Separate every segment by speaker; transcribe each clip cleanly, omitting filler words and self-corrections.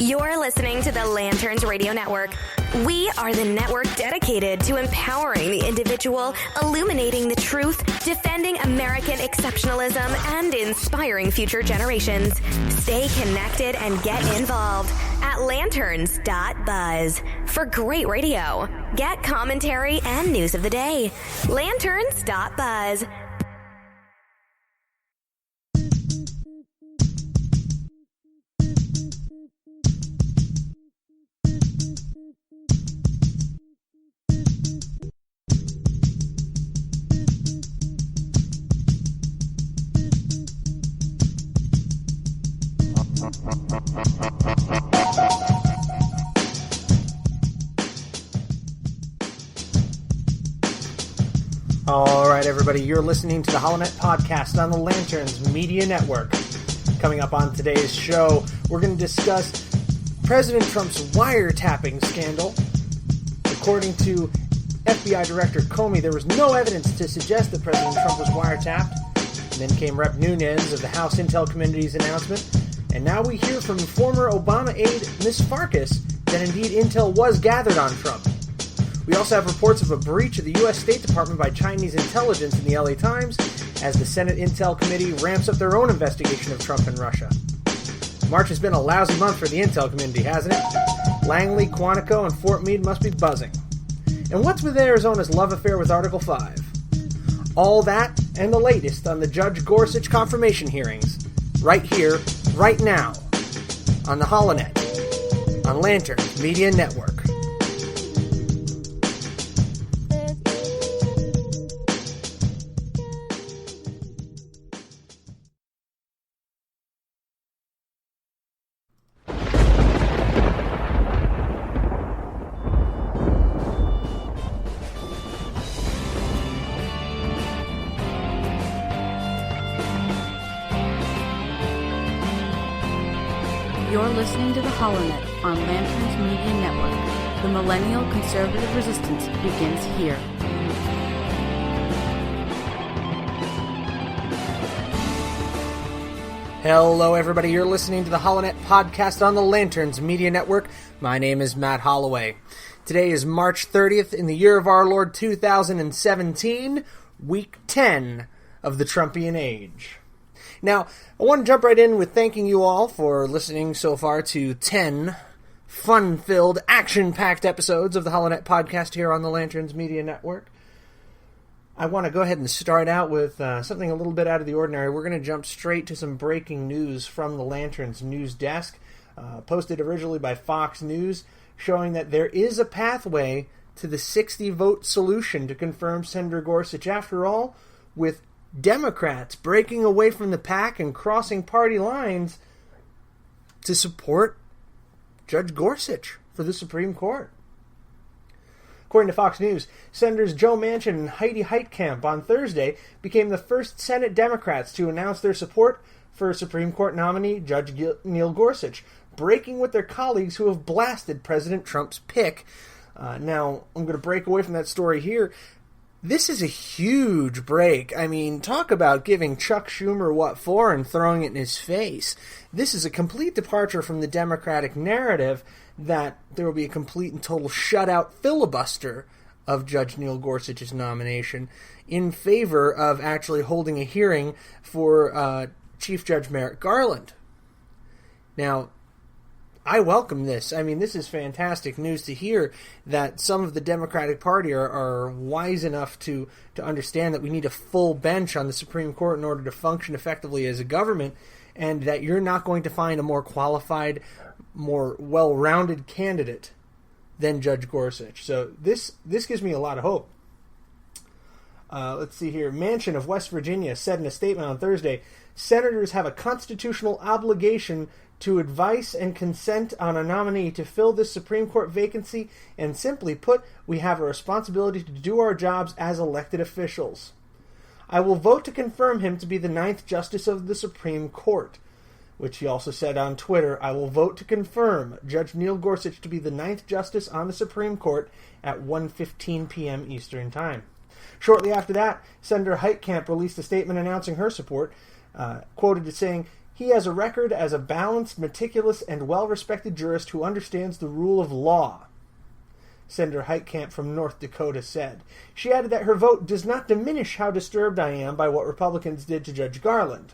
Speaker 1: You're listening to the Lanterns Radio Network. We are the network dedicated to empowering the individual, illuminating the truth, defending American exceptionalism, and inspiring future generations. Stay connected and get involved at lanterns.buzz for great radio. Get commentary and news of the day. Lanterns.buzz.
Speaker 2: All right, everybody, you're listening to the HoloNet podcast on the Lanterns Media Network. Coming up on today's show, we're going to discuss President Trump's wiretapping scandal. According to FBI Director Comey, there was no evidence to suggest that President Trump was wiretapped. And then came Rep. Nunes of the House Intel Committee's announcement. And now we hear from former Obama aide Ms. Farkas that indeed intel was gathered on Trump. We also have reports of a breach of the U.S. State Department by Chinese intelligence in the LA Times as the Senate Intel Committee ramps up their own investigation of Trump and Russia. March has been a lousy month for the Intel Community, hasn't it? Langley, Quantico, and Fort Meade must be buzzing. And what's with Arizona's love affair with Article 5? All that and the latest on the Judge Gorsuch confirmation hearings, right here, right now, on the HoloNet, on Lanterns Media Network.
Speaker 3: You're listening to the HoloNet on Lanterns Media Network. The millennial conservative resistance begins here.
Speaker 2: Hello, everybody. You're listening to the HoloNet podcast on the Lanterns Media Network. My name is Matt Holloway. Today is March 30th in the year of our Lord 2017, week 10 of the Trumpian age. Now, I want to jump right in with thanking you all for listening so far to 10 fun-filled, action-packed episodes of the HoloNet podcast here on the Lanterns Media Network. I want to go ahead and start out with something a little bit out of the ordinary. We're going to jump straight to some breaking news from the Lanterns news desk, posted originally by Fox News, showing that there is a pathway to the 60-vote solution to confirm Senator Gorsuch. After all, with Democrats breaking away from the pack and crossing party lines to support Judge Gorsuch for the Supreme Court. According to Fox News, Senators Joe Manchin and Heidi Heitkamp on Thursday became the first Senate Democrats to announce their support for Supreme Court nominee Judge Neil Gorsuch, breaking with their colleagues who have blasted President Trump's pick. Now, I'm going to break away from that story here. This is a huge break. I mean, talk about giving Chuck Schumer what for and throwing it in his face. This is a complete departure from the Democratic narrative that there will be a complete and total shutout filibuster of Judge Neil Gorsuch's nomination in favor of actually holding a hearing for Chief Judge Merrick Garland. Now, I welcome this. I mean, this is fantastic news to hear that some of the Democratic Party are wise enough to understand that we need a full bench on the Supreme Court in order to function effectively as a government, and that you're not going to find a more qualified, more well-rounded candidate than Judge Gorsuch. So this gives me a lot of hope. Let's see here. Manchin of West Virginia said in a statement on Thursday, senators have a constitutional obligation to advise and consent on a nominee to fill this Supreme Court vacancy, and simply put, we have a responsibility to do our jobs as elected officials. I will vote to confirm him to be the 9th Justice of the Supreme Court, which he also said on Twitter, I will vote to confirm Judge Neil Gorsuch to be the 9th Justice on the Supreme Court at 1:15 p.m. Eastern Time. Shortly after that, Senator Heitkamp released a statement announcing her support, quoted as saying, He has a record as a balanced, meticulous, and well-respected jurist who understands the rule of law, Senator Heitkamp from North Dakota said. She added that her vote does not diminish how disturbed I am by what Republicans did to Judge Garland,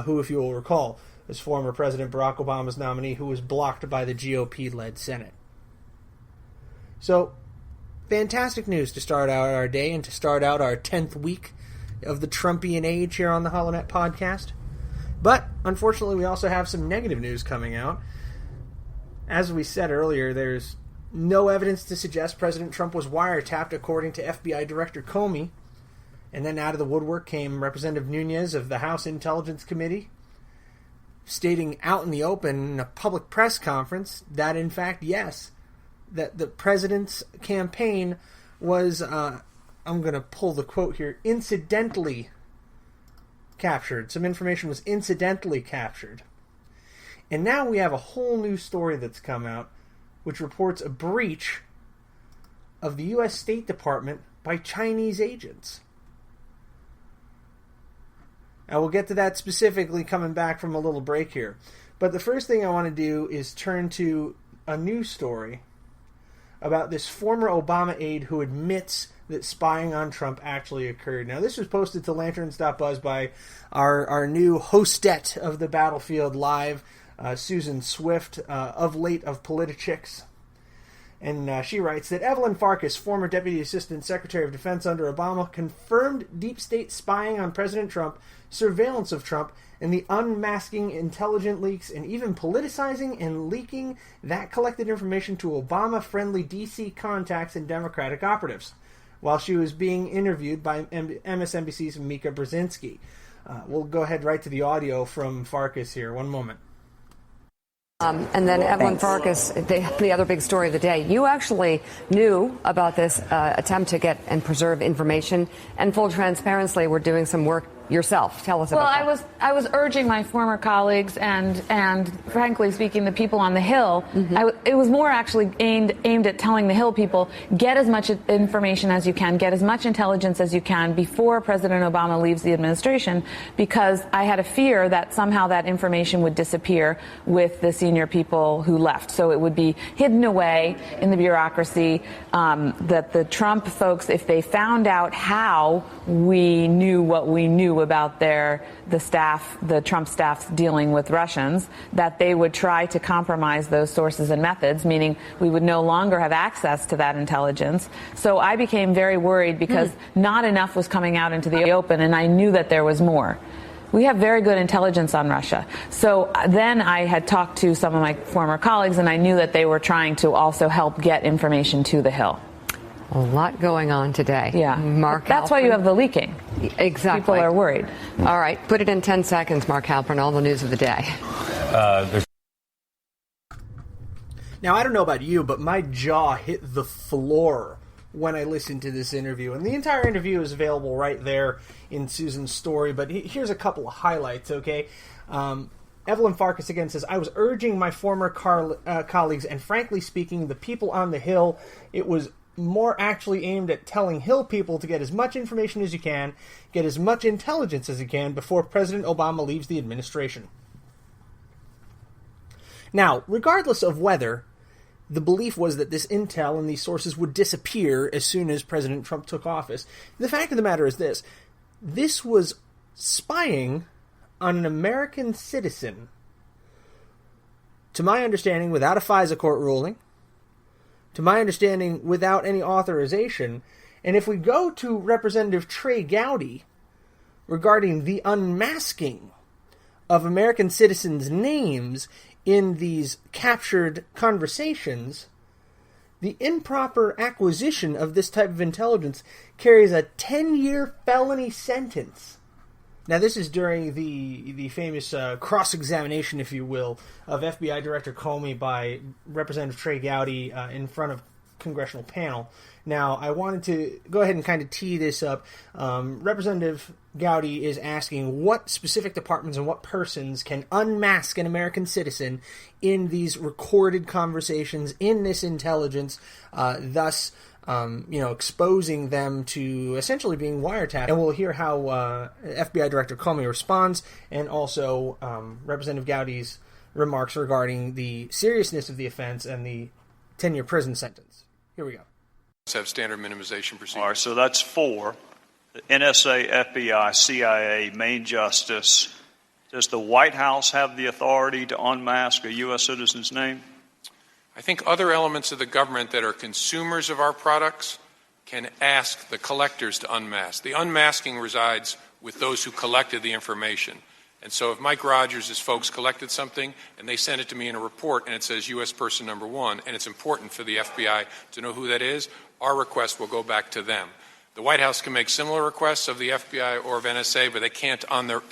Speaker 2: who, if you will recall, is former President Barack Obama's nominee who was blocked by the GOP-led Senate. So, fantastic news to start out our day and to start out our 10th week of the Trumpian age here on the HoloNet podcast. But, unfortunately, we also have some negative news coming out. As we said earlier, there's no evidence to suggest President Trump was wiretapped, according to FBI Director Comey. And then out of the woodwork came Representative Nunes of the House Intelligence Committee, stating out in the open in a public press conference that, in fact, yes, that the president's campaign was, I'm going to pull the quote here, incidentally captured. Some information was incidentally captured. And now we have a whole new story that's come out, which reports a breach of the U.S. State Department by Chinese agents. Now, we'll get to that specifically coming back from a little break here. But the first thing I want to do is turn to a news story about this former Obama aide who admits that spying on Trump actually occurred. Now, this was posted to lanterns.buzz by our new hostette of the Battlefield Live, Susan Swift, of late of Politichicks. And she writes that Evelyn Farkas, former Deputy Assistant Secretary of Defense under Obama, confirmed deep state spying on President Trump, surveillance of Trump, and the unmasking intelligent leaks, and even politicizing and leaking that collected information to Obama-friendly D.C. contacts and Democratic operatives, while she was being interviewed by MSNBC's Mika Brzezinski. We'll go ahead right to the audio from Farkas here. One moment.
Speaker 4: And then Evelyn Farkas, the other big story of the day. You actually knew about this attempt to get and preserve information, and full transparency, we're doing some work yourself. Tell us about that.
Speaker 5: Well, I was urging my former colleagues and frankly speaking, the people on the Hill. Mm-hmm. It was more actually aimed at telling the Hill people, get as much information as you can, get as much intelligence as you can before President Obama leaves the administration, because I had a fear that somehow that information would disappear with the senior people who left. So it would be hidden away in the bureaucracy, that the Trump folks, if they found out how we knew what we knew about the Trump staff's dealing with Russians, that they would try to compromise those sources and methods, meaning we would no longer have access to that intelligence. So I became very worried because not enough was coming out into the open, and I knew that there was more. We have very good intelligence on Russia. So then I had talked to some of my former colleagues, and I knew that they were trying to also help get information to the Hill.
Speaker 4: A lot going on today.
Speaker 5: Yeah.
Speaker 4: Mark
Speaker 5: That's
Speaker 4: Halperin.
Speaker 5: why you have the leaking.
Speaker 4: Exactly.
Speaker 5: People are worried.
Speaker 4: All right. Put it in 10 seconds, Mark Halperin, all the news of the day.
Speaker 2: Now, I don't know about you, but my jaw hit the floor when I listened to this interview. And the entire interview is available right there in Susan's story. But here's a couple of highlights, okay? Evelyn Farkas again says, I was urging my former colleagues, and frankly speaking, the people on the Hill, it was more actually aimed at telling Hill people to get as much information as you can, get as much intelligence as you can before President Obama leaves the administration. Now, regardless of whether the belief was that this intel and these sources would disappear as soon as President Trump took office, the fact of the matter is this. This was spying on an American citizen, to my understanding, without a FISA court ruling, to my understanding, without any authorization. And if we go to Representative Trey Gowdy regarding the unmasking of American citizens' names in these captured conversations, the improper acquisition of this type of intelligence carries a 10-year felony sentence. Now, this is during the famous cross-examination, if you will, of FBI Director Comey by Representative Trey Gowdy in front of congressional panel. Now, I wanted to go ahead and kind of tee this up. Representative Gowdy is asking what specific departments and what persons can unmask an American citizen in these recorded conversations, in this intelligence, thus exposing them to essentially being wiretapped. And we'll hear how FBI Director Comey responds, and also Representative Gowdy's remarks regarding the seriousness of the offense and the 10-year prison sentence. Here we go.
Speaker 6: Have standard minimization procedures.
Speaker 7: All right, so that's 4. The NSA, FBI, CIA, Main Justice. Does the White House have the authority to unmask a U.S. citizen's name?
Speaker 6: I think other elements of the government that are consumers of our products can ask the collectors to unmask. The unmasking resides with those who collected the information. And so if Mike Rogers' folks collected something and they send it to me in a report and it says U.S. person number 1, and it's important for the FBI to know who that is, our request will go back to them. The White House can make similar requests of the FBI or of NSA, but they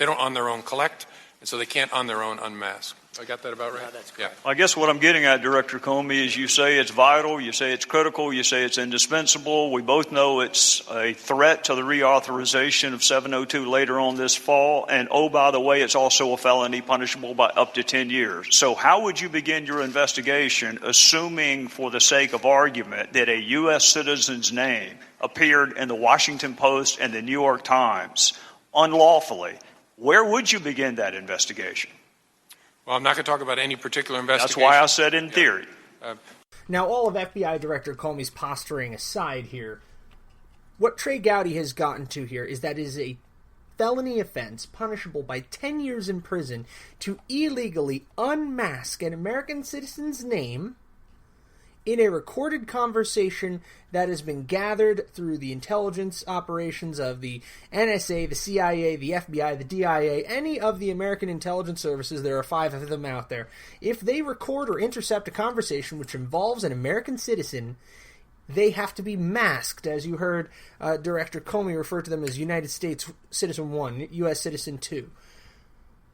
Speaker 6: don't on their own collect, and so they can't on their own unmask. I got that about right?
Speaker 2: That's correct.
Speaker 7: I guess what I'm getting at, Director Comey, is you say it's vital, you say it's critical, you say it's indispensable. We both know it's a threat to the reauthorization of 702 later on this fall. And, oh, by the way, it's also a felony punishable by up to 10 years. So how would you begin your investigation, assuming for the sake of argument that a U.S. citizen's name appeared in the Washington Post and the New York Times unlawfully? Where would you begin that investigation?
Speaker 6: Well, I'm not going to talk about any particular investigation.
Speaker 7: That's why I said in theory.
Speaker 2: Now, all of FBI Director Comey's posturing aside here, what Trey Gowdy has gotten to here is that it is a felony offense punishable by 10 years in prison to illegally unmask an American citizen's name in a recorded conversation that has been gathered through the intelligence operations of the NSA, the CIA, the FBI, the DIA, any of the American intelligence services. There are 5 of them out there. If they record or intercept a conversation which involves an American citizen, they have to be masked, as you heard Director Comey refer to them as United States Citizen 1, U.S. Citizen 2.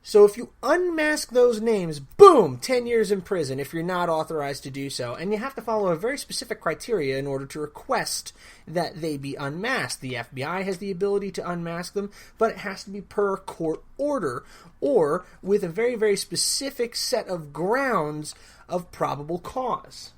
Speaker 2: So if you unmask those names, boom, 10 years in prison if you're not authorized to do so. And you have to follow a very specific criteria in order to request that they be unmasked. The FBI has the ability to unmask them, but it has to be per court order or with a very, very specific set of grounds of probable cause.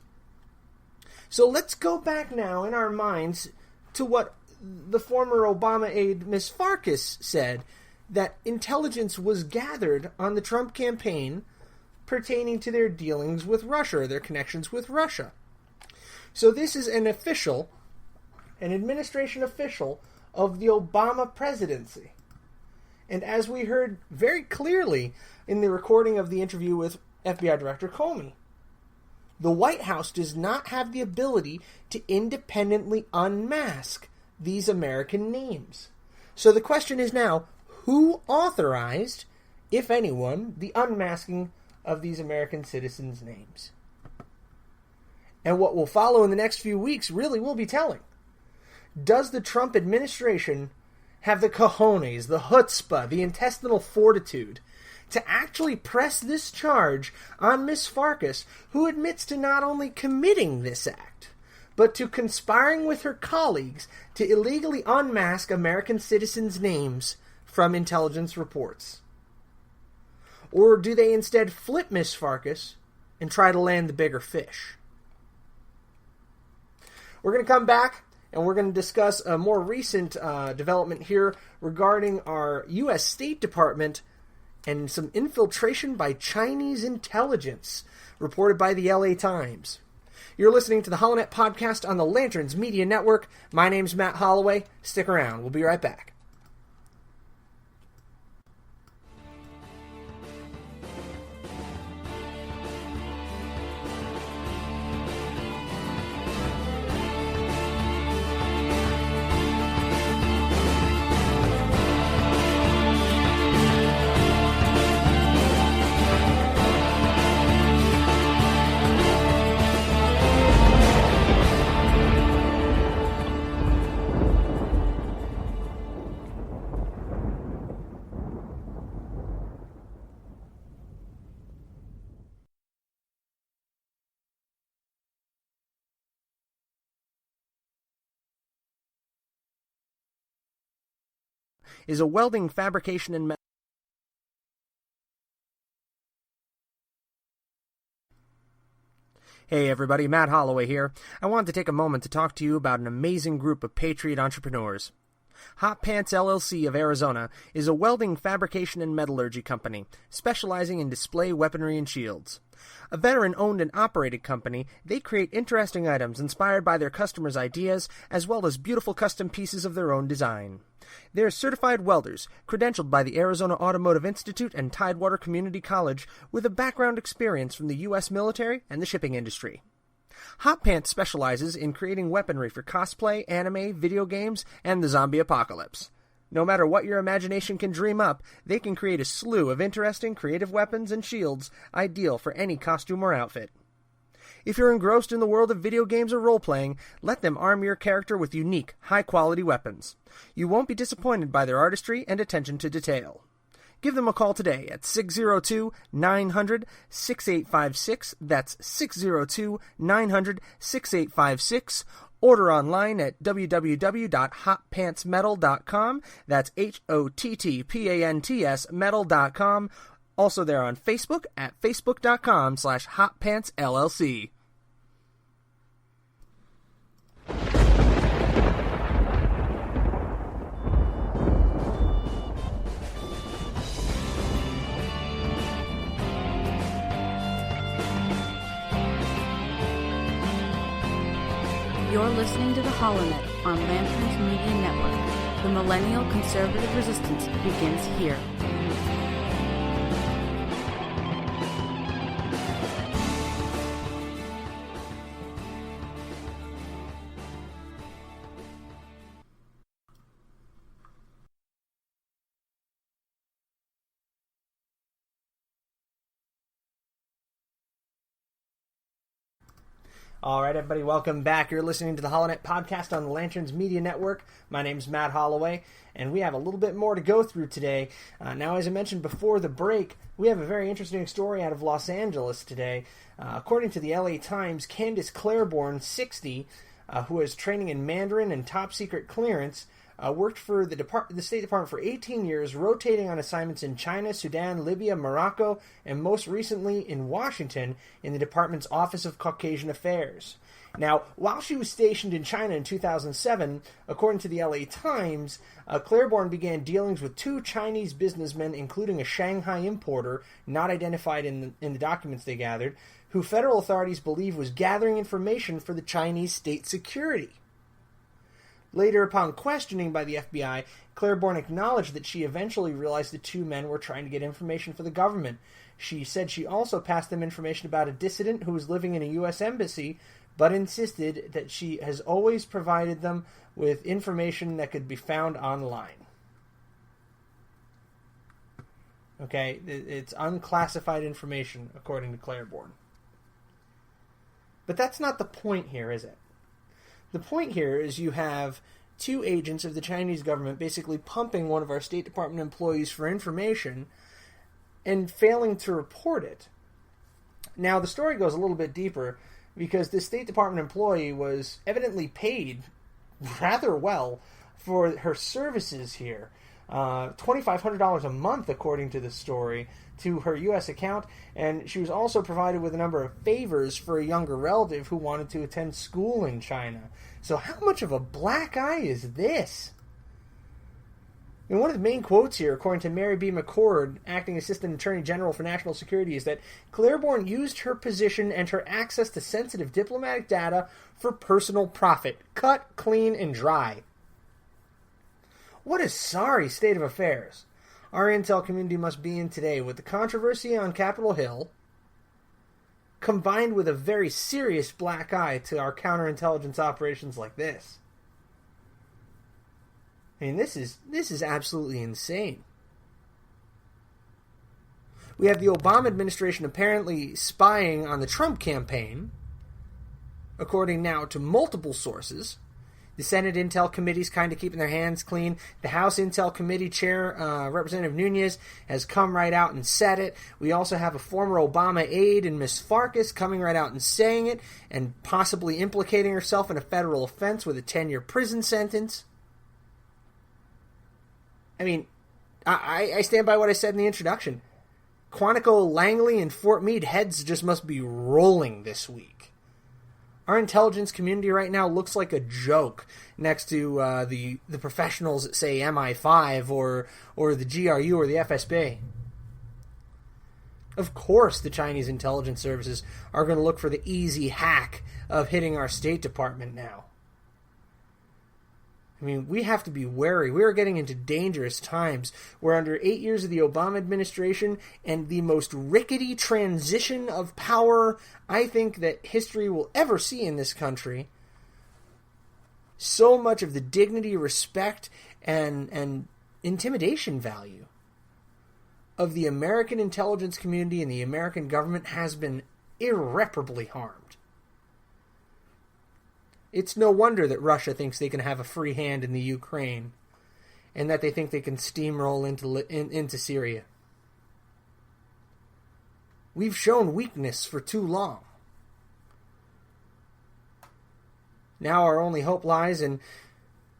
Speaker 2: So let's go back now in our minds to what the former Obama aide, Ms. Farkas, said, that intelligence was gathered on the Trump campaign pertaining to their dealings with Russia, or their connections with Russia. So this is an administration official of the Obama presidency. And as we heard very clearly in the recording of the interview with FBI Director Comey, the White House does not have the ability to independently unmask these American names. So the question is now, who authorized, if anyone, the unmasking of these American citizens' names? And what will follow in the next few weeks really will be telling. Does the Trump administration have the cojones, the chutzpah, the intestinal fortitude to actually press this charge on Ms. Farkas, who admits to not only committing this act, but to conspiring with her colleagues to illegally unmask American citizens' names from intelligence reports? Or do they instead flip Ms. Farkas and try to land the bigger fish? We're going to come back and we're going to discuss a more recent development here regarding our U.S. State Department and some infiltration by Chinese intelligence reported by the LA Times. You're listening to the Holonet Podcast on the Lanterns Media Network. My name's Matt Holloway. Stick around. We'll be right back. Is a welding, fabrication, and Hey everybody, Matt Holloway here. I wanted to take a moment to talk to you about an amazing group of patriot entrepreneurs. Hot Pants LLC of Arizona is a welding, fabrication, and metallurgy company specializing in display weaponry and shields. A veteran-owned and operated company, they create interesting items inspired by their customers' ideas, as well as beautiful custom pieces of their own design. They are certified welders, credentialed by the Arizona Automotive Institute and Tidewater Community College, with a background experience from the U.S. military and the shipping industry. Hot Pants specializes in creating weaponry for cosplay, anime, video games, and the zombie apocalypse. No matter what your imagination can dream up, they can create a slew of interesting, creative weapons and shields ideal for any costume or outfit. If you're engrossed in the world of video games or role-playing, let them arm your character with unique, high-quality weapons. You won't be disappointed by their artistry and attention to detail. Give them a call today at 602-900-6856. That's 602-900-6856. Order online at www.hotpantsmetal.com. That's HOTTPANTS metal.com. Also there on Facebook at facebook.com/hotpantsllc.
Speaker 3: You're listening to the HoloNet on Lanterns Media Network. The millennial conservative resistance begins here.
Speaker 2: All right, everybody, welcome back. You're listening to the HoloNet podcast on the Lanterns Media Network. My name's Matt Holloway, and we have a little bit more to go through today. Now, as I mentioned before the break, we have a very interesting story out of Los Angeles today. According to the LA Times, Candace Claiborne, 60, who is training in Mandarin and top-secret clearance, worked for the State Department for 18 years, rotating on assignments in China, Sudan, Libya, Morocco, and most recently in Washington in the department's Office of Caucasian Affairs. Now, while she was stationed in China in 2007, according to the LA Times, Claiborne began dealings with two Chinese businessmen, including a Shanghai importer, not identified in the documents they gathered, who federal authorities believe was gathering information for the Chinese state security. Later, upon questioning by the FBI, Claiborne acknowledged that she eventually realized the two men were trying to get information for the government. She said she also passed them information about a dissident who was living in a U.S. embassy, but insisted that she has always provided them with information that could be found online. Okay, it's unclassified information, according to Claiborne. But that's not the point here, is it? The point here is you have two agents of the Chinese government basically pumping one of our State Department employees for information and failing to report it. Now, the story goes a little bit deeper because this State Department employee was evidently paid rather well for her services here. $2,500 a month, according to the story, to her U.S. account, and she was also provided with a number of favors for a younger relative who wanted to attend school in China. So how much of a black eye is this? And one of the main quotes here, according to Mary B. McCord, Acting Assistant Attorney General for National Security, is that Claiborne used her position and her access to sensitive diplomatic data for personal profit. Cut, clean, and dry. What a sorry state of affairs our intel community must be in today, with the controversy on Capitol Hill, combined with a very serious black eye to our counterintelligence operations like this. I mean, this is absolutely insane. We have the Obama administration apparently spying on the Trump campaign, according now to multiple sources. The Senate Intel Committee's kind of keeping their hands clean. The House Intel Committee Chair, Representative Nunez, has come right out and said it. We also have a former Obama aide in Ms. Farkas coming right out and saying it, and possibly implicating herself in a federal offense with a 10-year prison sentence. I mean, I stand by what I said in the introduction. Quantico, Langley, and Fort Meade heads just must be rolling this week. Our intelligence community right now looks like a joke next to the professionals at, say, MI5 or the GRU or the FSB. Of course the Chinese intelligence services are going to look for the easy hack of hitting our State Department now. I mean, we have to be wary. We are getting into dangerous times. We're under 8 years of the Obama administration and the most rickety transition of power I think that history will ever see in this country. So much of the dignity, respect, and intimidation value of the American intelligence community and the American government has been irreparably harmed. It's no wonder that Russia thinks they can have a free hand in the Ukraine and that they think they can steamroll into Syria. We've shown weakness for too long. Now our only hope lies in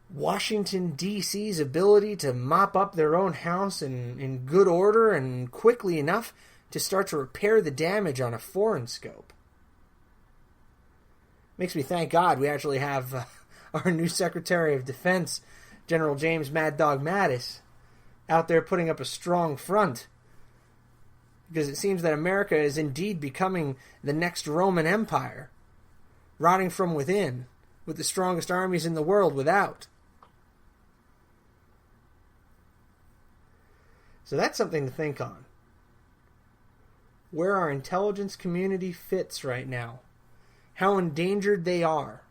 Speaker 2: Washington, D.C.'s ability to mop up their own house in good order and quickly enough to start to repair the damage on a foreign scope. Makes me thank God we actually have our new Secretary of Defense, General James Mad Dog Mattis, out there putting up a strong front. Because it seems that America is indeed becoming the next Roman Empire, rotting from within, with the strongest armies in the world without. So that's something to think on. Where our intelligence community fits right now. How endangered they are.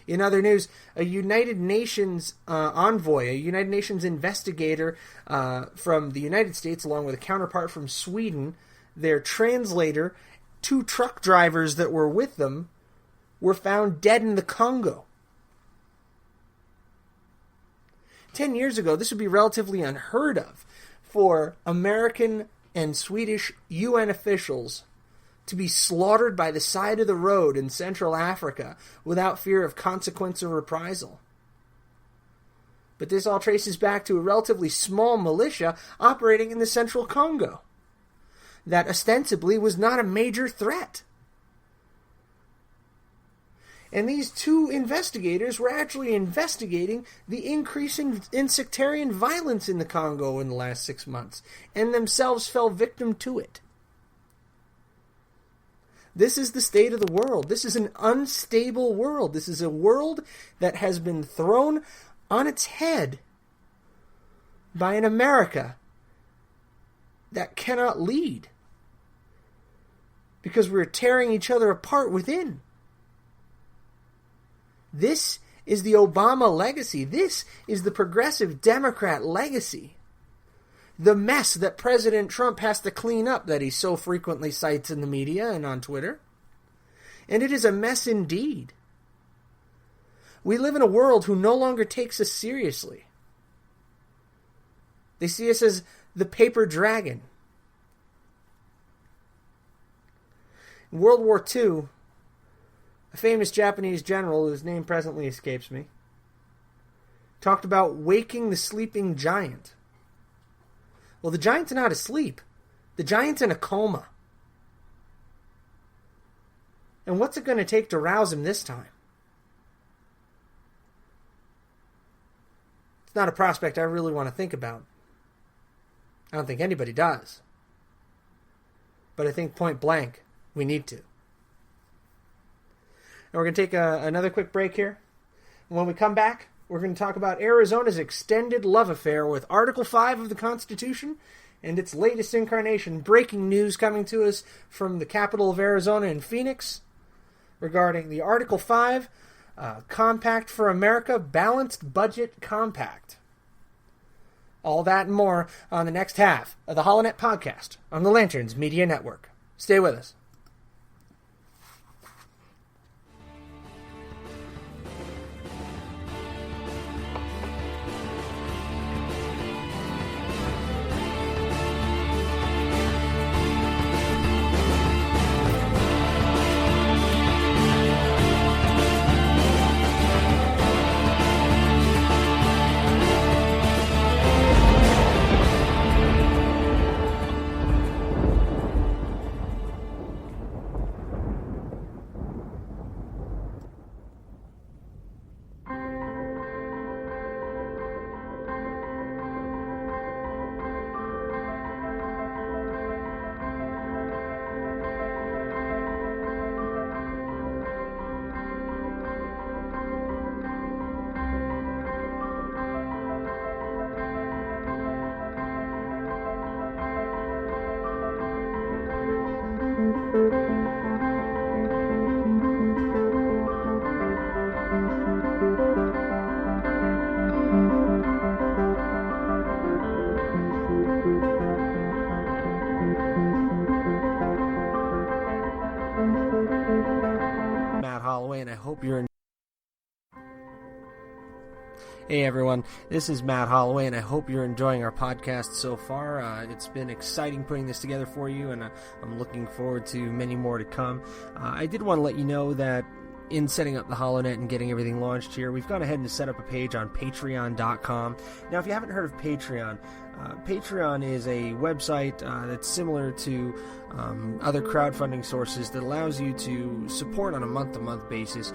Speaker 2: In other news, a United Nations envoy, a United Nations investigator from the United States, along with a counterpart from Sweden, their translator, 2 truck drivers that were with them, were found dead in the Congo. 10 years ago, this would be relatively unheard of for American and Swedish UN officials to be slaughtered by the side of the road in Central Africa without fear of consequence or reprisal. But this all traces back to a relatively small militia operating in the central Congo that ostensibly was not a major threat. And these 2 investigators were actually investigating the increase in sectarian violence in the Congo in the last 6 months, and themselves fell victim to it. This is the state of the world. This is an unstable world. This is a world that has been thrown on its head by an America that cannot lead because we're tearing each other apart within. This is the Obama legacy. This is the progressive Democrat legacy. The mess that President Trump has to clean up that he so frequently cites in the media and on Twitter. And it is a mess indeed. We live in a world who no longer takes us seriously. They see us as the paper dragon. In World War II, a famous Japanese general, whose name presently escapes me, talked about waking the sleeping giant. Well, the giant's not asleep. The giant's in a coma. And what's it going to take to rouse him this time? It's not a prospect I really want to think about. I don't think anybody does. But I think point blank, we need to. And we're going to take another quick break here. And when we come back, we're going to talk about Arizona's extended love affair with Article 5 of the Constitution and its latest incarnation. Breaking news coming to us from the capital of Arizona in Phoenix regarding the Article 5 Compact for America Balanced Budget Compact. All that and more on the next half of the HoloNet podcast on the Lanterns Media Network. Stay with us. And I hope you're Hey everyone, this is Matt Holloway, and I hope you're enjoying our podcast so far. It's been exciting putting this together for you, and I'm looking forward to many more to come. I did want to let you know that in setting up the HoloNet and getting everything launched here, we've gone ahead and set up a page on Patreon.com. Now, if you haven't heard of Patreon, Patreon is a website that's similar to other crowdfunding sources that allows you to support on a month-to-month basis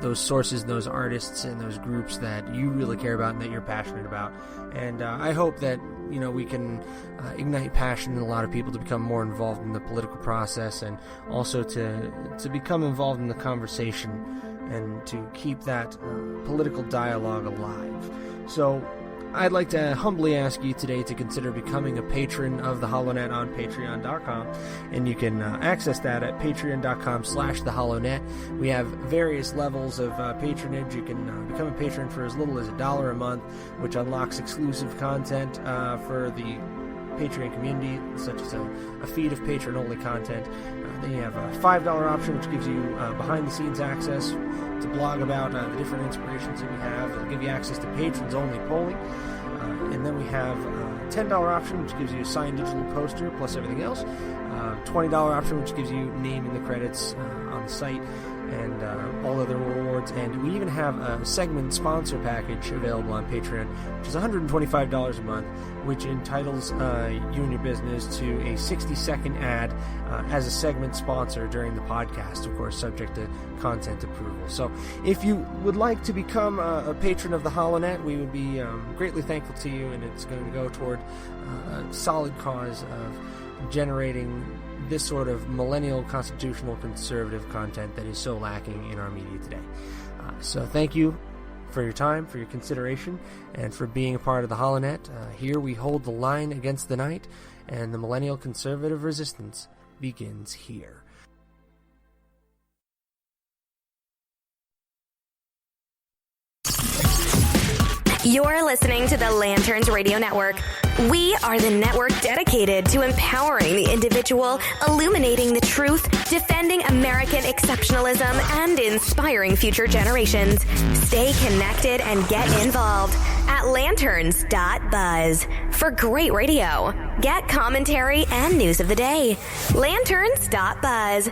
Speaker 2: those sources, those artists, and those groups that you really care about and that you're passionate about. And I hope that we can ignite passion in a lot of people to become more involved in the political process, and also to become involved in the conversation and to keep that political dialogue alive. So I'd like to humbly ask you today to consider becoming a patron of the HoloNet on Patreon.com, and you can access that at Patreon.com/theHoloNet. We have various levels of patronage. You can become a patron for as little as $1 a month, which unlocks exclusive content for the Patreon community, such as a feed of patron-only content. Then you have a $5 option, which gives you behind-the-scenes access to blog about the different inspirations that we have. It'll give you access to patrons-only polling. And then we have a $10 option, which gives you a signed digital poster, plus everything else. $20 option, which gives you name in the credits on the site, and all other rewards. And we even have a segment sponsor package available on Patreon, which is $125 a month, which entitles you and your business to a 60-second ad as a segment sponsor during the podcast, of course, subject to content approval. So if you would like to become a patron of the HoloNet, we would be greatly thankful to you, and it's going to go toward a solid cause of generating this sort of millennial constitutional conservative content that is so lacking in our media today. So thank you for your time, for your consideration, and for being a part of the HoloNet. Here we hold the line against the night, and the millennial conservative resistance begins here.
Speaker 1: You're listening to the Lanterns Radio Network. We are the network dedicated to empowering the individual, illuminating the truth, defending American exceptionalism, and inspiring future generations. Stay connected and get involved at lanterns.buzz. For great radio, get commentary and news of the day. Lanterns.buzz.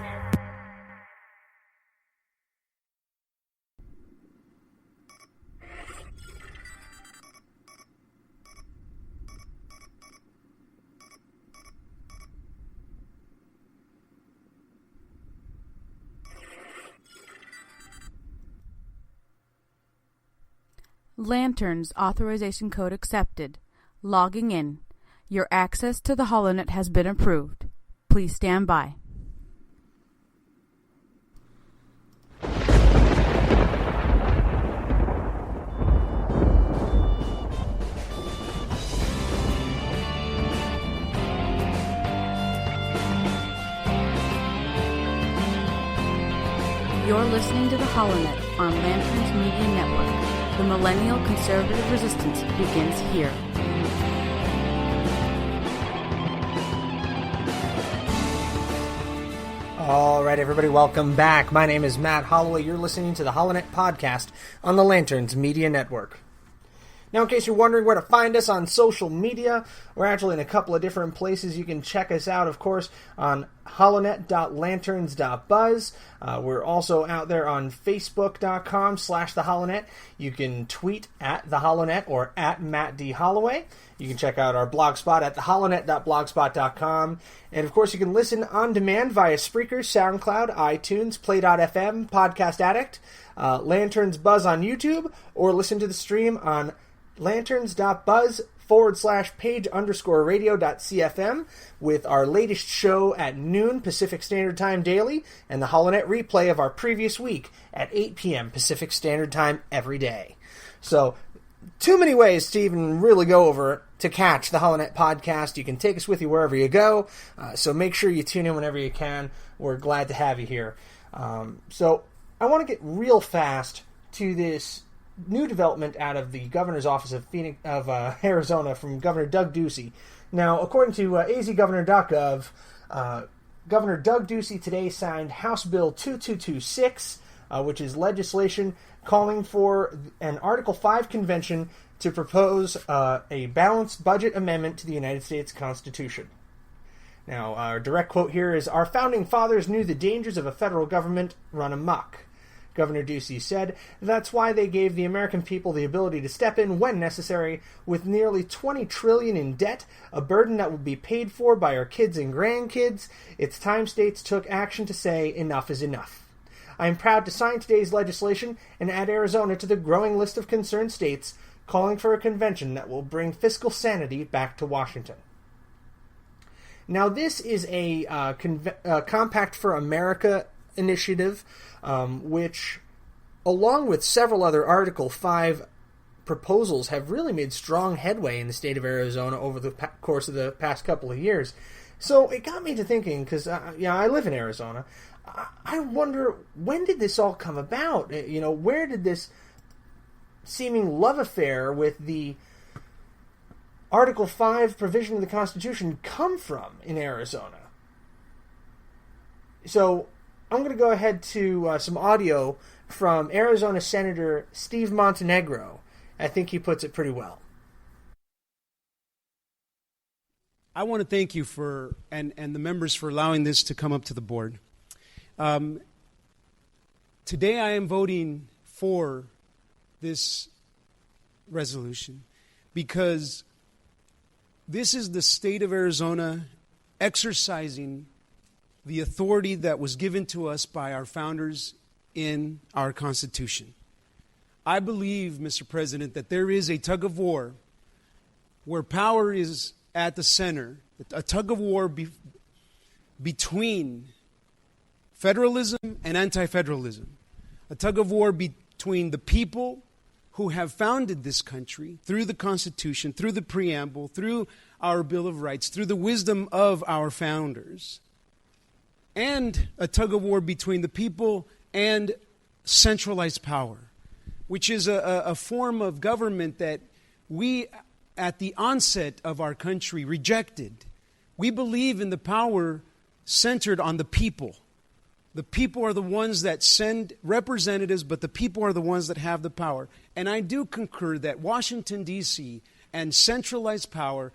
Speaker 3: Lanterns authorization code accepted. Logging in. Your access to the HoloNet has been approved. Please stand by. You're listening to the HoloNet on Lanterns Media Network. The millennial conservative resistance begins here.
Speaker 2: All right, everybody, welcome back. My name is Matt Holloway. You're listening to the HoloNet podcast on the Lanterns Media Network. Now, in case you're wondering where to find us on social media, we're actually in a couple of different places. You can check us out, of course, on holonet.lanterns.buzz. We're also out there on facebook.com/theholonet. You can tweet at the HoloNet or at Matt D. Holloway. You can check out our blog spot at theholonet.blogspot.com. And, of course, you can listen on demand via Spreaker, SoundCloud, iTunes, Play.fm, Podcast Addict, Lanterns Buzz on YouTube, or listen to the stream on lanterns.buzz/page_radio.cfm with our latest show at noon Pacific Standard Time daily, and the HoloNet replay of our previous week at 8 p.m. Pacific Standard Time every day. So too many ways to even really go over it to catch the Holonet podcast. You can take us with you wherever you go, so make sure you tune in whenever you can. We're glad to have you here. So I want to get real fast to this new development out of the governor's office of Arizona from Governor Doug Ducey. Now, according to azgovernor.gov, Governor Doug Ducey today signed House Bill 2226, which is legislation calling for an Article 5 convention to propose a balanced budget amendment to the United States Constitution. Now, our direct quote here is, "Our founding fathers knew the dangers of a federal government run amok." Governor Ducey said, "That's why they gave the American people the ability to step in when necessary. With nearly $20 trillion in debt, a burden that will be paid for by our kids and grandkids, it's time states took action to say enough is enough. I am proud to sign today's legislation and add Arizona to the growing list of concerned states calling for a convention that will bring fiscal sanity back to Washington." Now, this is a Compact for America initiative, which, along with several other Article 5 proposals, have really made strong headway in the state of Arizona over the course of the past couple of years. So it got me to thinking, because I live in Arizona, I wonder, when did this all come about? Where did this seeming love affair with the Article 5 provision of the Constitution come from in Arizona? So I'm going to go ahead to some audio from Arizona Senator Steve Montenegro. I think he puts it pretty well.
Speaker 8: I want to thank you and the members for allowing this to come up to the board. Today I am voting for this resolution because this is the state of Arizona exercising the authority that was given to us by our founders in our Constitution. I believe, Mr. President, that there is a tug of war where power is at the center, a tug of war between federalism and anti-federalism, a tug of war between the people who have founded this country through the Constitution, through the preamble, through our Bill of Rights, through the wisdom of our founders, and a tug of war between the people and centralized power, which is a form of government that we, at the onset of our country, rejected. We believe in the power centered on the people. The people are the ones that send representatives, but the people are the ones that have the power. And I do concur that Washington, D.C. and centralized power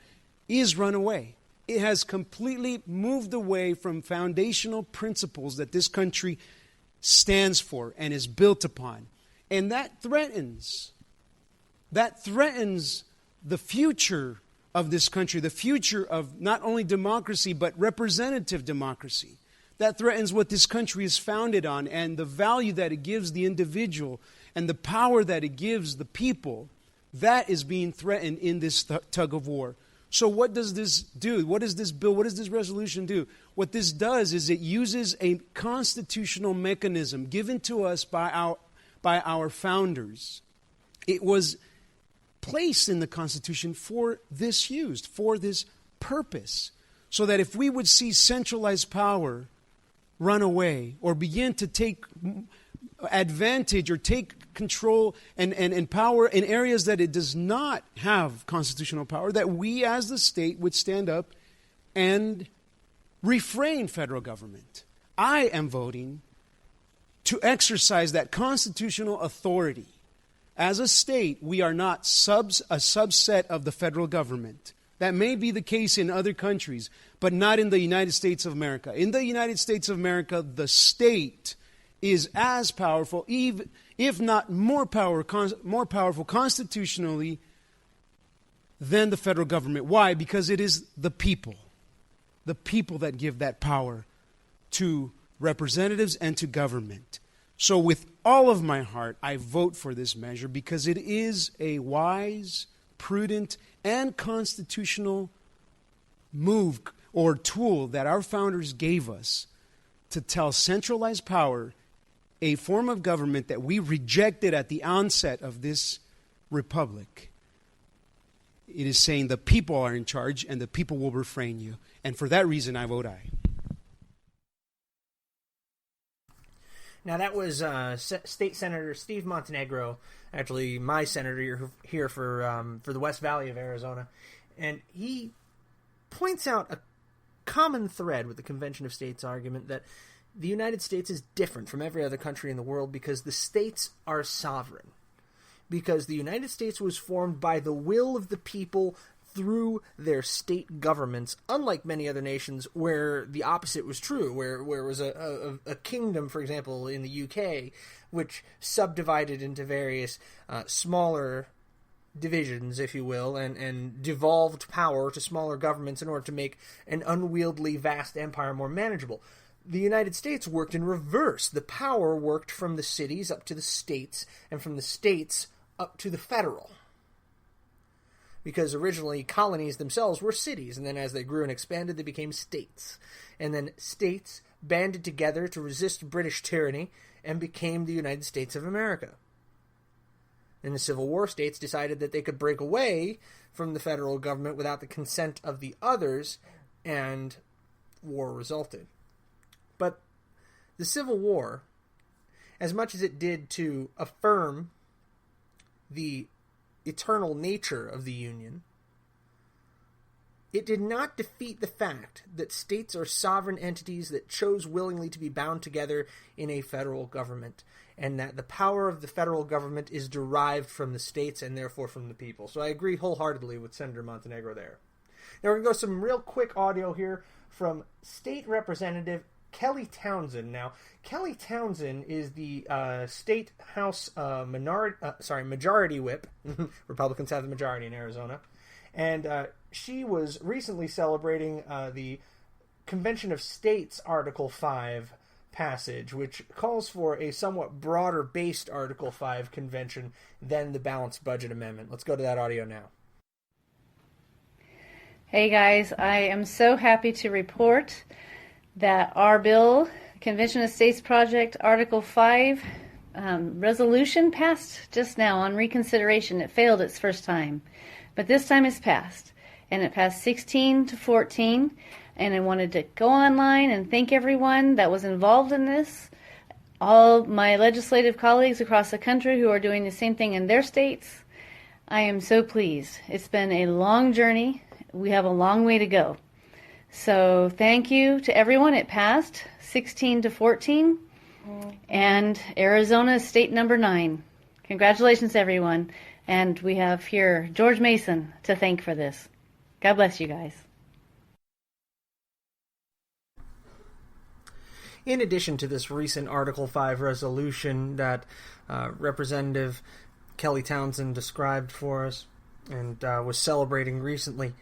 Speaker 8: is run away. It has completely moved away from foundational principles that this country stands for and is built upon. And that threatens the future of this country, the future of not only democracy, but representative democracy. That threatens what this country is founded on and the value that it gives the individual and the power that it gives the people. That is being threatened in this tug of war. So what does this do? What does this bill, what does this resolution do? What this does is it uses a constitutional mechanism given to us by our founders. It was placed in the Constitution for this purpose, so that if we would see centralized power run away or begin to take advantage or take control and power in areas that it does not have constitutional power, that we as the state would stand up and refrain federal government. I am voting to exercise that constitutional authority. As a state, we are not a subset of the federal government. That may be the case in other countries, but not in the United States of America. In the United States of America, the state is as powerful, if not more powerful constitutionally than the federal government. Why? Because it is the people that give that power to representatives and to government. So with all of my heart, I vote for this measure because it is a wise, prudent, and constitutional move or tool that our founders gave us to tell centralized power, a form of government that we rejected at the onset of this republic. It is saying the people are in charge and the people will refrain you. And for that reason, I vote aye.
Speaker 2: Now that was State Senator Steve Montenegro, actually my senator here for the West Valley of Arizona, and he points out a common thread with the Convention of States argument that the United States is different from every other country in the world because the states are sovereign. Because the United States was formed by the will of the people through their state governments, unlike many other nations where the opposite was true, where it was a kingdom, for example, in the UK, which subdivided into various smaller divisions, if you will, and devolved power to smaller governments in order to make an unwieldy, vast empire more manageable. The United States worked in reverse. The power worked from the cities up to the states, and from the states up to the federal. Because originally colonies themselves were cities, and then as they grew and expanded, they became states. And then states banded together to resist British tyranny and became the United States of America. In the Civil War, states decided that they could break away from the federal government without the consent of the others, and war resulted. But the Civil War, as much as it did to affirm the eternal nature of the Union, it did not defeat the fact that states are sovereign entities that chose willingly to be bound together in a federal government, and that the power of the federal government is derived from the states and therefore from the people. So I agree wholeheartedly with Senator Montenegro there. Now we're going to go some real quick audio here from State Representative Kelly Townsend. Now, Kelly Townsend is the State House Majority Whip. Republicans have the majority in Arizona. And she was recently celebrating the Convention of States Article 5 passage, which calls for a somewhat broader-based Article 5 convention than the Balanced Budget Amendment. Let's go to that audio now.
Speaker 9: Hey guys, I am so happy to report that our bill, Convention of States Project Article 5 resolution, passed just now on reconsideration. It failed its first time, but this time it's passed, and it passed 16-14, and I wanted to go online and thank everyone that was involved in this, all my legislative colleagues across the country who are doing the same thing in their states. I am so pleased. It's been a long journey. We have a long way to go. So thank you to everyone. It passed 16-14, and Arizona is state number 9. Congratulations, everyone. And we have here George Mason to thank for this. God bless you guys.
Speaker 2: In addition to this recent Article 5 resolution that Representative Kelly Townsend described for us and was celebrating recently,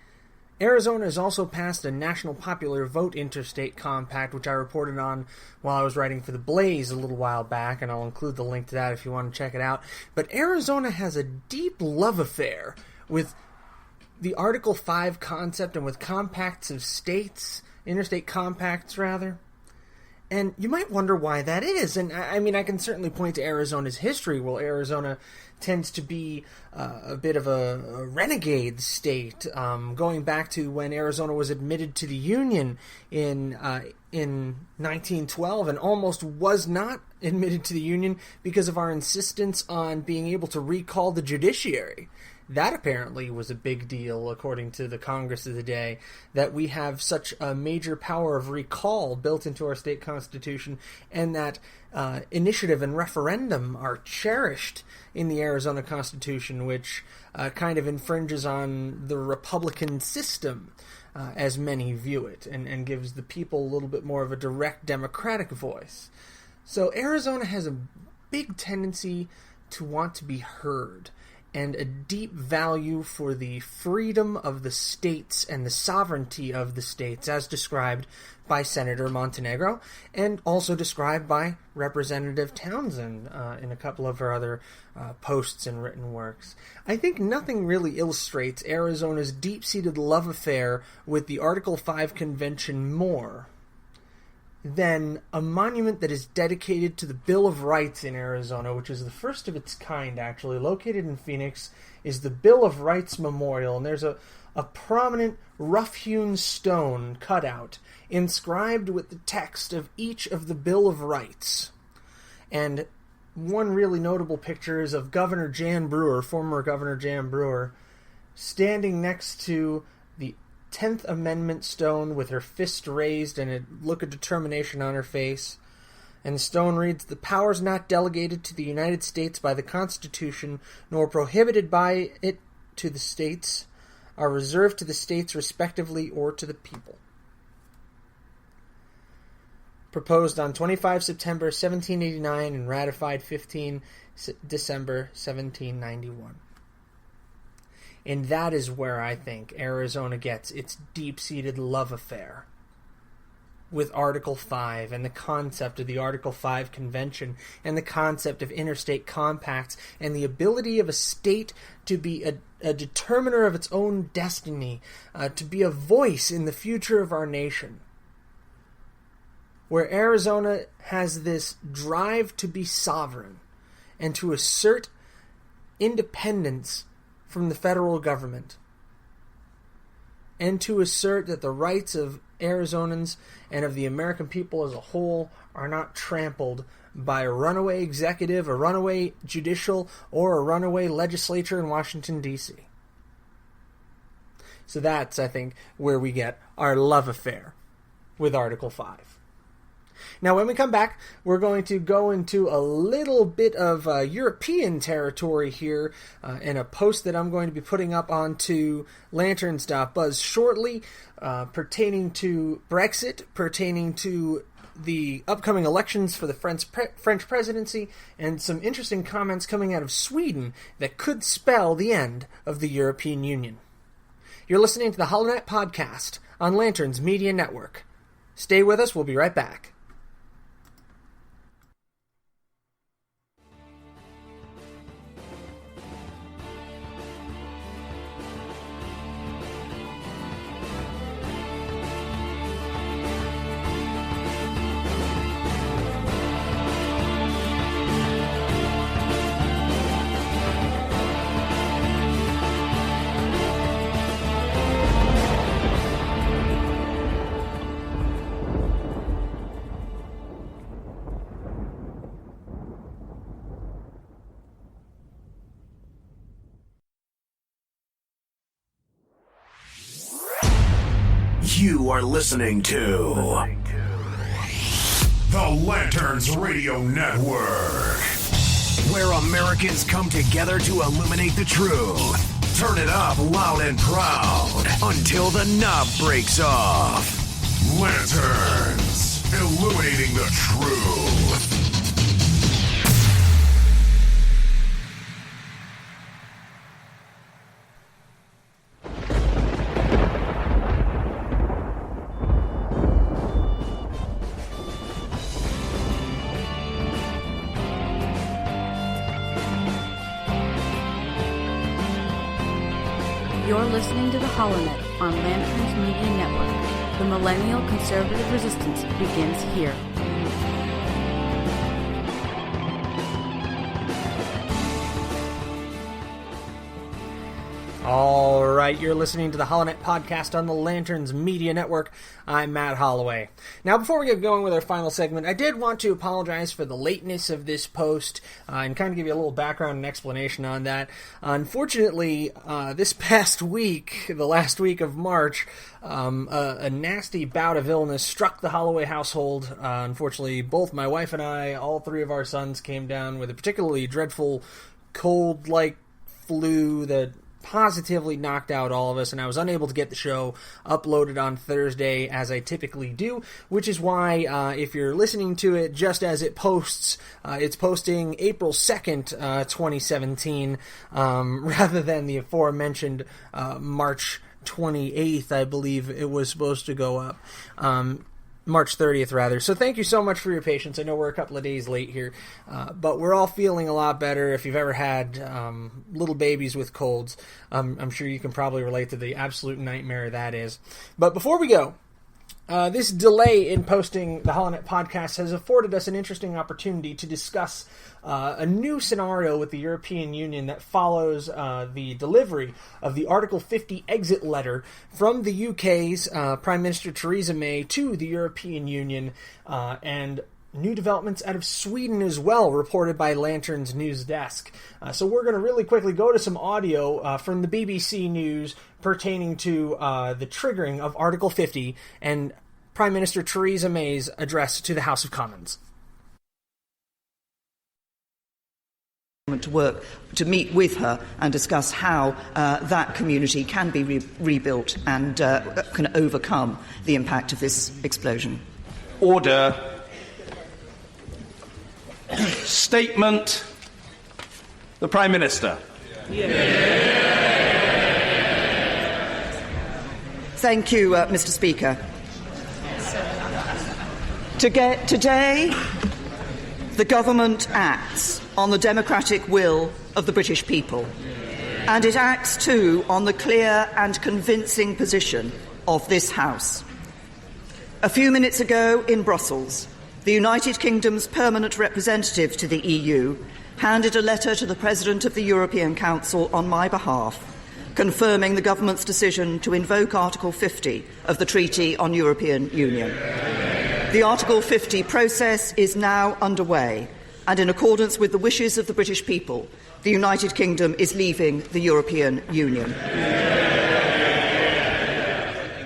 Speaker 2: Arizona has also passed a National Popular Vote Interstate Compact, which I reported on while I was writing for The Blaze a little while back, and I'll include the link to that if you want to check it out. But Arizona has a deep love affair with the Article 5 concept and with compacts of states, interstate compacts, rather. And you might wonder why that is. And I mean, I can certainly point to Arizona's history. Well, Arizona tends to be a bit of a renegade state, going back to when Arizona was admitted to the Union in 1912 and almost was not admitted to the Union because of our insistence on being able to recall the judiciary. That apparently was a big deal, according to the Congress of the day, that we have such a major power of recall built into our state constitution, and that initiative and referendum are cherished in the Arizona Constitution, which kind of infringes on the Republican system, as many view it, and gives the people a little bit more of a direct democratic voice. So Arizona has a big tendency to want to be heard, and a deep value for the freedom of the states and the sovereignty of the states, as described by Senator Montenegro, and also described by Representative Townsend in a couple of her other posts and written works. I think nothing really illustrates Arizona's deep-seated love affair with the Article 5 Convention more then a monument that is dedicated to the Bill of Rights in Arizona, which is the first of its kind, actually, located in Phoenix, is the Bill of Rights Memorial. And there's a prominent rough-hewn stone cutout inscribed with the text of each of the Bill of Rights. And one really notable picture is of Governor Jan Brewer, former Governor Jan Brewer, standing next to the 10th Amendment stone with her fist raised and a look of determination on her face. And the stone reads, "The powers not delegated to the United States by the Constitution, nor prohibited by it to the states, are reserved to the states respectively or to the people." Proposed on 25 September 1789 and ratified 15 December 1791. And that is where I think Arizona gets its deep-seated love affair with Article 5 and the concept of the Article 5 Convention and the concept of interstate compacts and the ability of a state to be a determiner of its own destiny, to be a voice in the future of our nation. Where Arizona has this drive to be sovereign and to assert independence from the federal government, and to assert that the rights of Arizonans and of the American people as a whole are not trampled by a runaway executive, a runaway judicial, or a runaway legislature in Washington, D.C. So that's, I think, where we get our love affair with Article 5. Now, when we come back, we're going to go into a little bit of European territory here in a post that I'm going to be putting up onto lanterns.buzz shortly, pertaining to Brexit, pertaining to the upcoming elections for the French presidency, and some interesting comments coming out of Sweden that could spell the end of the European Union. You're listening to the HoloNet Podcast on Lanterns Media Network. Stay with us, we'll be right back.
Speaker 10: You are listening to the Lanterns Radio Network, where Americans come together to illuminate the truth. Turn it up loud and proud until the knob breaks off. Lanterns, illuminating the truth.
Speaker 3: You're listening to the HoloNet on Lanterns Media Network. The millennial conservative resistance begins here.
Speaker 2: All right, you're listening to the HoloNet Podcast on the Lanterns Media Network. I'm Matt Holloway. Now, before we get going with our final segment, I did want to apologize for the lateness of this post and kind of give you a little background and explanation on that. Unfortunately, this past week, the last week of March, a nasty bout of illness struck the Holloway household. Unfortunately, both my wife and I, all three of our sons, came down with a particularly dreadful cold-like flu that positively knocked out all of us, and I was unable to get the show uploaded on Thursday as I typically do, which is why if you're listening to it just as it posts, it's posting April 2nd, 2017, rather than the aforementioned March 28th, I believe it was supposed to go up. March 30th, rather. So thank you so much for your patience. I know we're a couple of days late here, but we're all feeling a lot better. If you've ever had little babies with colds, I'm sure you can probably relate to the absolute nightmare that is. But before we go, This delay in posting the Holonet podcast has afforded us an interesting opportunity to discuss a new scenario with the European Union that follows the delivery of the Article 50 exit letter from the UK's Prime Minister Theresa May to the European Union, and new developments out of Sweden as well, reported by Lantern's news desk. So we're going to really quickly go to some audio from the BBC News pertaining to the triggering of Article 50 and Prime Minister Theresa May's address to the House of Commons.
Speaker 11: To work to meet with her and discuss how that community can be rebuilt and can overcome the impact of this explosion.
Speaker 12: Order. Statement. The Prime Minister.
Speaker 11: Thank you, Mr. Speaker. Today, the government acts on the democratic will of the British people, and it acts too on the clear and convincing position of this House. A few minutes ago in Brussels, the United Kingdom's permanent representative to the EU handed a letter to the President of the European Council on my behalf, confirming the government's decision to invoke Article 50 of the Treaty on European Union. The Article 50 process is now underway, and in accordance with the wishes of the British people, the United Kingdom is leaving the European Union.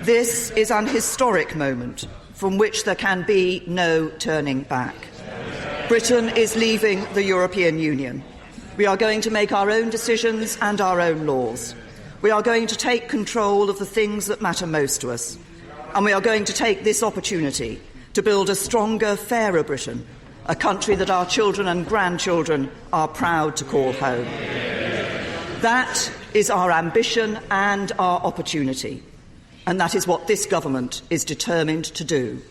Speaker 11: This is an historic moment from which there can be no turning back. Britain is leaving the European Union. We are going to make our own decisions and our own laws. We are going to take control of the things that matter most to us. And we are going to take this opportunity to build a stronger, fairer Britain, a country that our children and grandchildren are proud to call home. That is our ambition and our opportunity, and that is what this government is determined to do.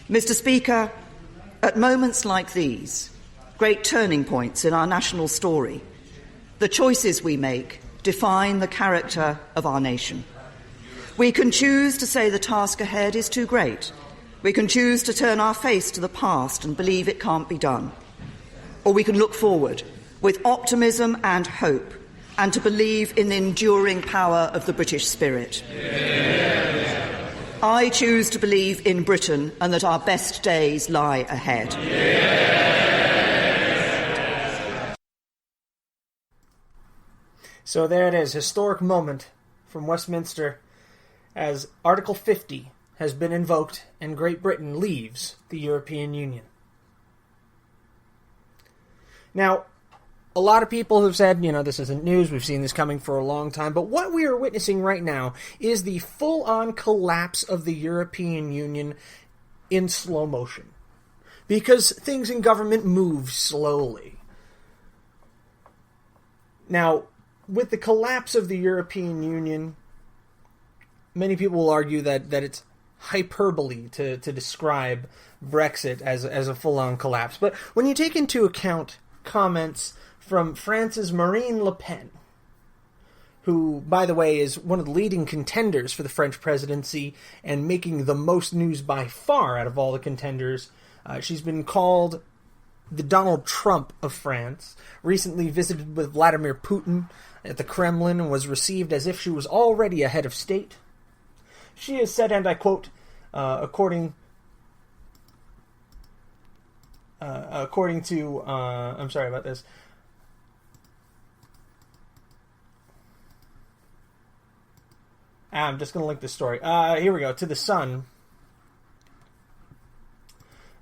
Speaker 11: Mr. Speaker, at moments like these, great turning points in our national story, the choices we make define the character of our nation. We can choose to say the task ahead is too great. We can choose to turn our face to the past and believe it can't be done. Or we can look forward with optimism and hope and to believe in the enduring power of the British spirit. Yes. I choose to believe in Britain and that our best days lie ahead.
Speaker 2: Yes. So there it is, historic moment from Westminster as Article 50 has been invoked and Great Britain leaves the European Union. Now, a lot of people have said, this isn't news, we've seen this coming for a long time, but what we are witnessing right now is the full-on collapse of the European Union in slow motion. Because things in government move slowly. Now, with the collapse of the European Union, many people will argue that it's hyperbole to describe Brexit as a full-on collapse. But when you take into account comments from France's Marine Le Pen, who, by the way, is one of the leading contenders for the French presidency and making the most news by far out of all the contenders, she's been called the Donald Trump of France, recently visited with Vladimir Putin at the Kremlin and was received as if she was already a head of state. She has said, and I quote, according to, I'm sorry about this. I'm just going to link this story. Here we go, to The Sun.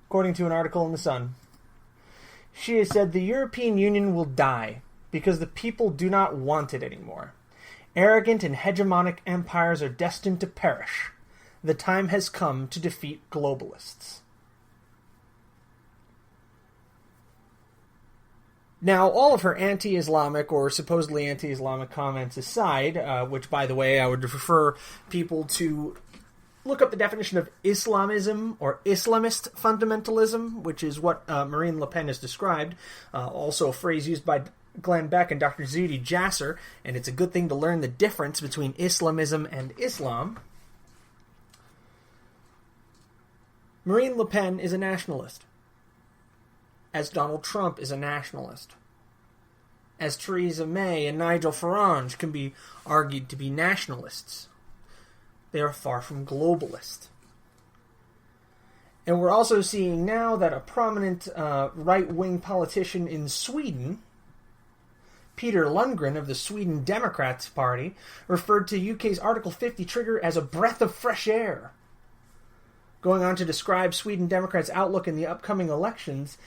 Speaker 2: According to an article in The Sun, she has said the European Union will die because the people do not want it anymore. Arrogant and hegemonic empires are destined to perish. The time has come to defeat globalists. Now, all of her anti-Islamic or supposedly anti-Islamic comments aside, which, by the way, I would refer people to look up the definition of Islamism or Islamist fundamentalism, which is what Marine Le Pen has described, also a phrase used by Glenn Beck and Dr. Zuhdi Jasser, and it's a good thing to learn the difference between Islamism and Islam. Marine Le Pen is a nationalist, as Donald Trump is a nationalist, as Theresa May and Nigel Farage can be argued to be nationalists. They are far from globalist. And we're also seeing now that a prominent right-wing politician in Sweden, Peter Lundgren of the Sweden Democrats Party, referred to UK's Article 50 trigger as a breath of fresh air. Going on to describe Sweden Democrats' outlook in the upcoming elections,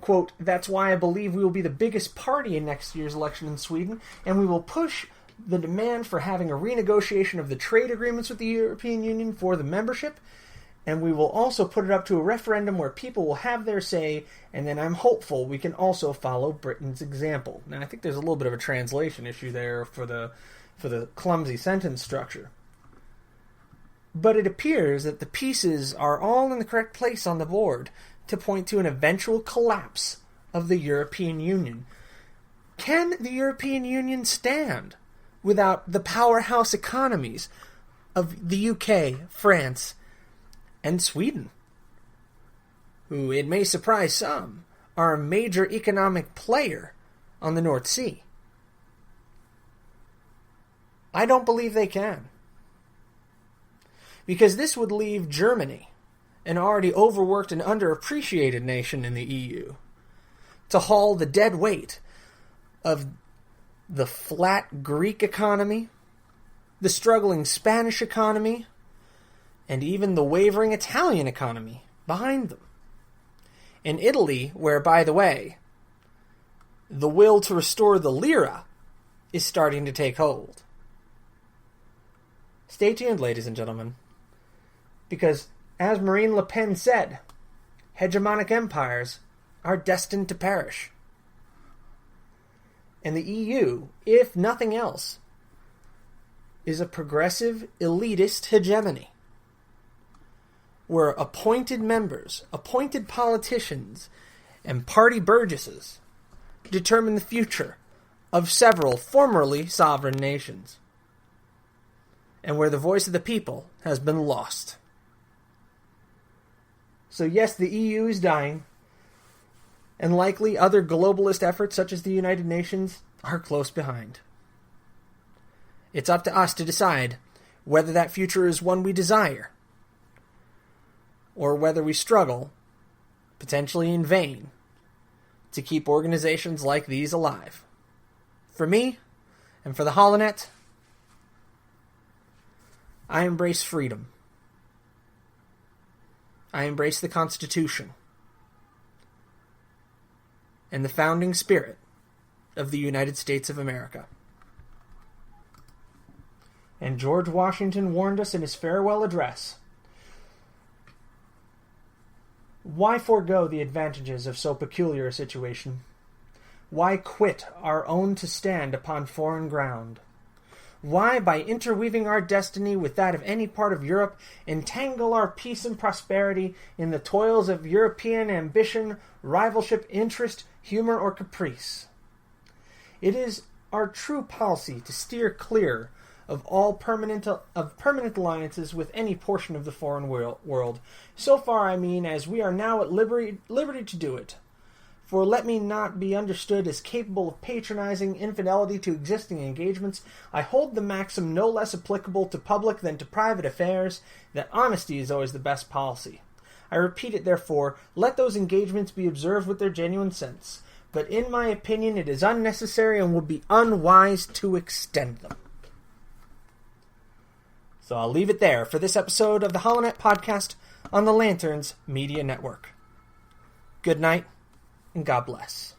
Speaker 2: quote, "That's why I believe we will be the biggest party in next year's election in Sweden, and we will push the demand for having a renegotiation of the trade agreements with the European Union for the membership, and we will also put it up to a referendum where people will have their say, and then I'm hopeful we can also follow Britain's example." Now, I think there's a little bit of a translation issue there for the clumsy sentence structure. But it appears that the pieces are all in the correct place on the board to point to an eventual collapse of the European Union. Can the European Union stand without the powerhouse economies of the UK, France, and Sweden, who, it may surprise some, are a major economic player on the North Sea? I don't believe they can. Because this would leave Germany, an already overworked and underappreciated nation in the EU, to haul the dead weight of the flat Greek economy, the struggling Spanish economy, and even the wavering Italian economy behind them. In Italy, where, by the way, the will to restore the lira is starting to take hold. Stay tuned, ladies and gentlemen, because, as Marine Le Pen said, hegemonic empires are destined to perish. And the EU, if nothing else, is a progressive, elitist hegemony, where appointed members, appointed politicians, and party burgesses determine the future of several formerly sovereign nations, and where the voice of the people has been lost. So yes, the EU is dying, and likely other globalist efforts such as the United Nations are close behind. It's up to us to decide whether that future is one we desire, or whether we struggle, potentially in vain, to keep organizations like these alive. For me, and for the Holonet, I embrace freedom. I embrace the Constitution and the founding spirit of the United States of America. And George Washington warned us in his farewell address, why forego the advantages of so peculiar a situation? Why quit our own to stand upon foreign ground? Why, by interweaving our destiny with that of any part of Europe, entangle our peace and prosperity in the toils of European ambition, rivalship, interest, humor, or caprice? It is our true policy to steer clear of all permanent alliances with any portion of the foreign world. So far, I mean, as we are now at liberty to do it. For let me not be understood as capable of patronizing infidelity to existing engagements. I hold the maxim no less applicable to public than to private affairs, that honesty is always the best policy. I repeat it, therefore, let those engagements be observed with their genuine sense. But in my opinion, it is unnecessary and would be unwise to extend them. So I'll leave it there for this episode of the Holonet Podcast on the Lanterns Media Network. Good night, and God bless.